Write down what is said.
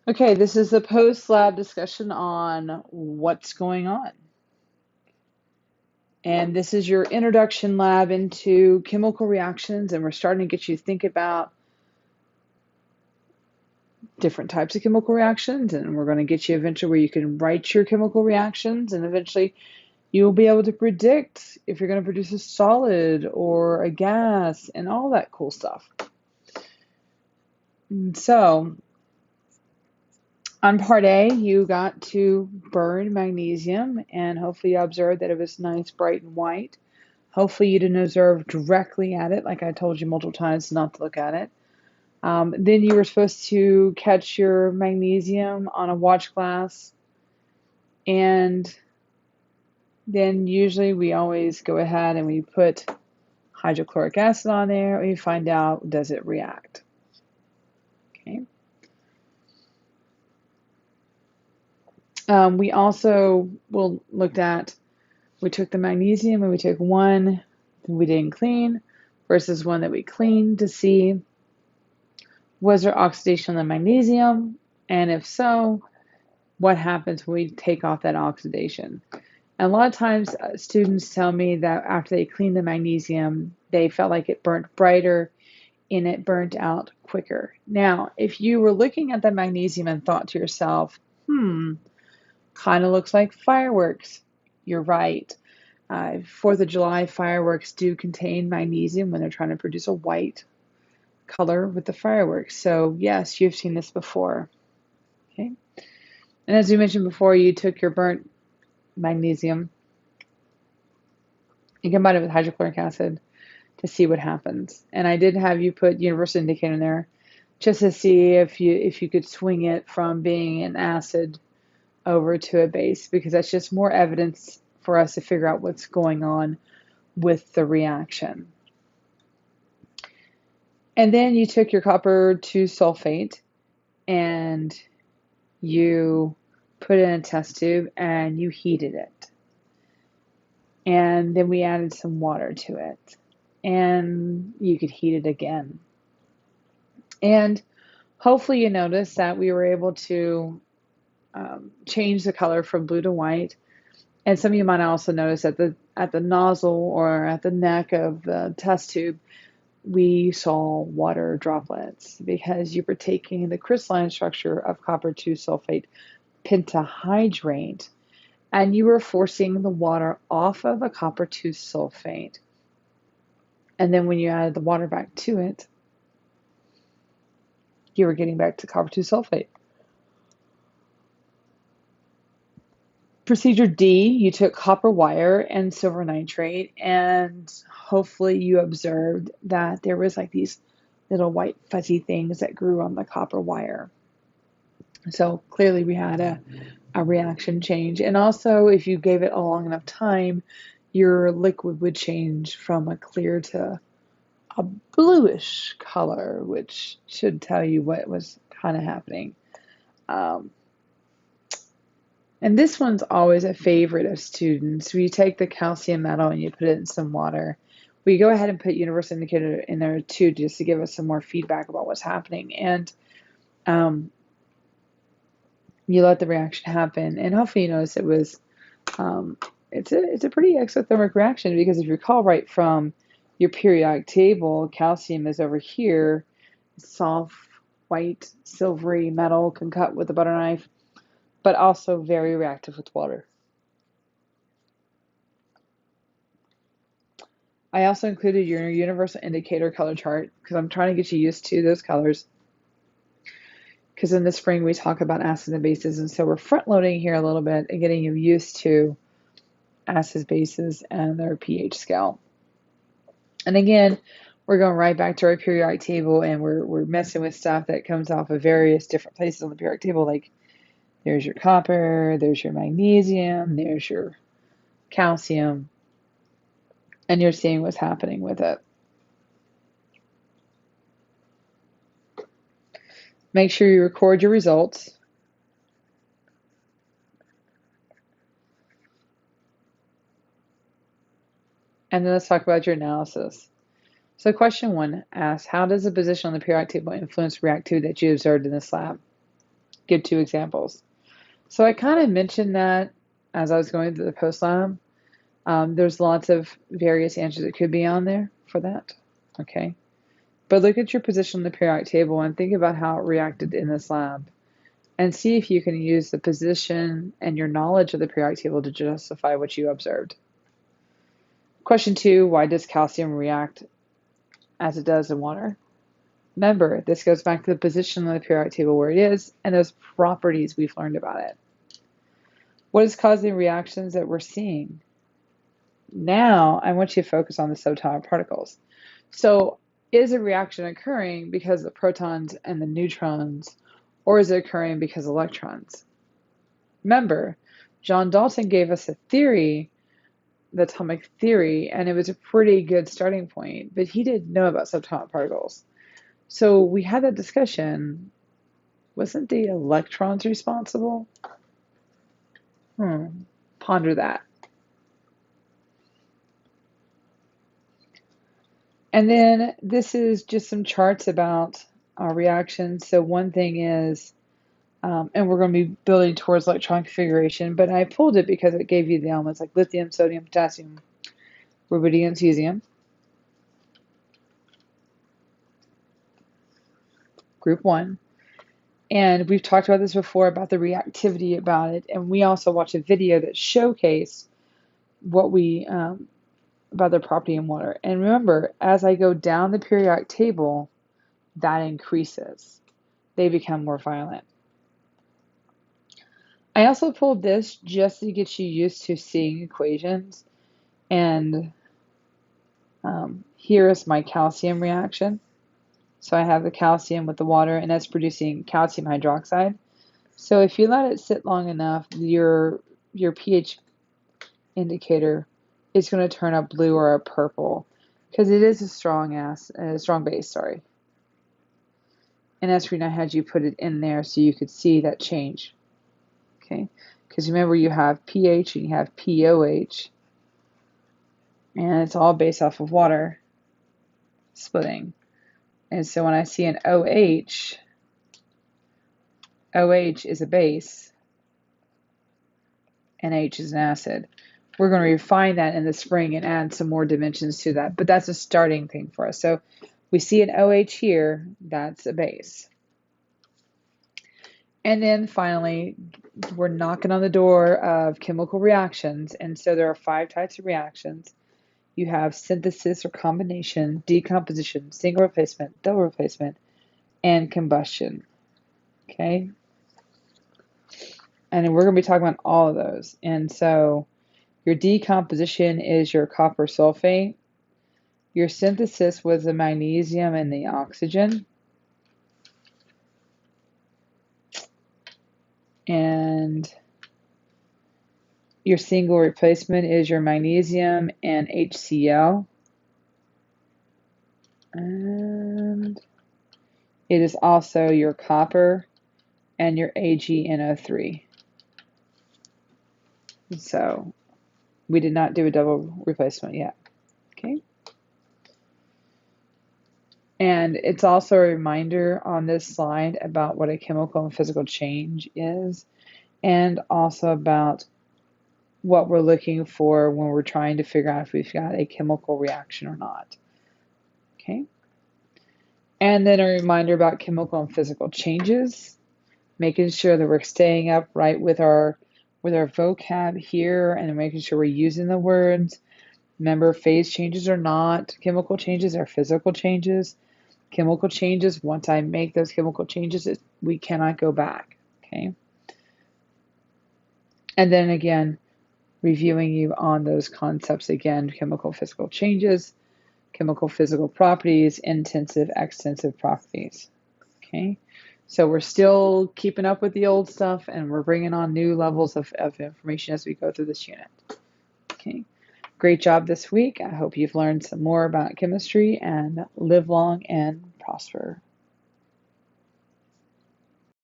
Okay, this is the post-lab discussion on what's going on. And this is your introduction lab into chemical reactions, and we're starting to get you to think about different types of chemical reactions, and we're going to get you eventually where you can write your chemical reactions, and eventually you'll be able to predict if you're going to produce a solid or a gas and all that cool stuff. And so, on part A, you got to burn magnesium, and hopefully you observed that it was nice, bright, and white. Hopefully you didn't observe directly at it, like I told you multiple times not to look at it. Then you were supposed to catch your magnesium on a watch glass, and then usually we always go ahead and we put hydrochloric acid on there, and we find out, does it react? Okay. We also looked at, we took the magnesium and we took one that we didn't clean versus one that we cleaned to see, was there oxidation on the magnesium? And if so, what happens when we take off that oxidation? And a lot of times students tell me that after they clean the magnesium, they felt like it burnt brighter and it burnt out quicker. Now, if you were looking at the magnesium and thought to yourself, kind of looks like fireworks, you're right. 4th of July fireworks do contain magnesium when they're trying to produce a white color with the fireworks. So yes, you've seen this before. Okay. And as we mentioned before, you took your burnt magnesium, you combine it with hydrochloric acid to see what happens. And I did have you put universal indicator in there just to see if you could swing it from being an acid over to a base, because that's just more evidence for us to figure out what's going on with the reaction. And then you took your copper 2 sulfate and you put it in a test tube and you heated it. And then we added some water to it. And you could heat it again. And hopefully you noticed that we were able to change the color from blue to white. And some of you might also notice at the nozzle or at the neck of the test tube, we saw water droplets because you were taking the crystalline structure of copper 2 sulfate pentahydrate and you were forcing the water off of the copper 2 sulfate. And then when you added the water back to it, you were getting back to copper 2 sulfate. Procedure D, you took copper wire and silver nitrate, and hopefully you observed that there was like these little white fuzzy things that grew on the copper wire. So clearly we had a reaction change. And also, if you gave it a long enough time, your liquid would change from a clear to a bluish color, which should tell you what was kind of happening. And this one's always a favorite of students. We take the calcium metal and you put it in some water. We go ahead and put universal indicator in there too, just to give us some more feedback about what's happening. And you let the reaction happen. And hopefully you notice it was, it's a pretty exothermic reaction, because if you recall right from your periodic table, calcium is over here, soft, white, silvery metal, can cut with a butter knife, but also very reactive with water. I also included your universal indicator color chart because I'm trying to get you used to those colors. Because in the spring we talk about acids and bases, and so we're front loading here a little bit and getting you used to acids, bases, and their pH scale. And again, we're going right back to our periodic table, and we're messing with stuff that comes off of various different places on the periodic table. Like there's your copper, there's your magnesium, there's your calcium, and you're seeing what's happening with it. Make sure you record your results. And then let's talk about your analysis. So question 1 asks, how does the position on the periodic table influence reactivity that you observed in this lab? give 2 examples. So I kind of mentioned that as I was going through the post lab. There's lots of various answers that could be on there for that. Okay. But look at your position on the periodic table and think about how it reacted in this lab. And see if you can use the position and your knowledge of the periodic table to justify what you observed. Question 2, why does calcium react as it does in water? Remember, this goes back to the position on the periodic table where it is and those properties we've learned about it. What is causing reactions that we're seeing? Now, I want you to focus on the subatomic particles. So, is a reaction occurring because of the protons and the neutrons, or is it occurring because of electrons? Remember, John Dalton gave us a theory, the atomic theory, and it was a pretty good starting point, but he didn't know about subatomic particles. So we had that discussion. Wasn't the electrons responsible? Ponder that. And then this is just some charts about our reactions. So one thing is, and we're going to be building towards electron configuration, but I pulled it because it gave you the elements like lithium, sodium, potassium, rubidium, cesium. Group 1. And we've talked about this before about the reactivity about it. And we also watched a video that showcased what we, about their property in water. And remember, as I go down the periodic table, that increases. They become more violent. I also pulled this just to get you used to seeing equations. And here is my calcium reaction. So I have the calcium with the water, and that's producing calcium hydroxide. So if you let it sit long enough, your pH indicator is going to turn a blue or a purple because it is a strong base, sorry. And that's the reason I had you put it in there so you could see that change. Okay, because remember you have pH and you have POH, and it's all based off of water splitting. And so when I see an OH, OH is a base, and H is an acid. We're going to refine that in the spring and add some more dimensions to that, but that's a starting thing for us. So we see an OH here, that's a base. And then finally, we're knocking on the door of chemical reactions, and so there are 5 types of reactions. You have synthesis or combination, decomposition, single replacement, double replacement, and combustion. Okay? And we're going to be talking about all of those. And so your decomposition is your copper sulfate. Your synthesis was the magnesium and the oxygen. And your single replacement is your magnesium and HCl. And it is also your copper and your AgNO3. So we did not do a double replacement yet. Okay. And it's also a reminder on this slide about what a chemical and physical change is, and also about what we're looking for when we're trying to figure out if we've got a chemical reaction or not. Okay. And then a reminder about chemical and physical changes, making sure that we're staying up right with our vocab here and making sure we're using the words. Remember, phase changes are not chemical changes, are physical changes. Chemical changes, once I make those chemical changes, we cannot go back. Okay. And then again, reviewing you on those concepts again, chemical physical changes, chemical physical properties, intensive, extensive properties. Okay, so we're still keeping up with the old stuff and we're bringing on new levels of information as we go through this unit. Okay, great job this week. I hope you've learned some more about chemistry, and live long and prosper.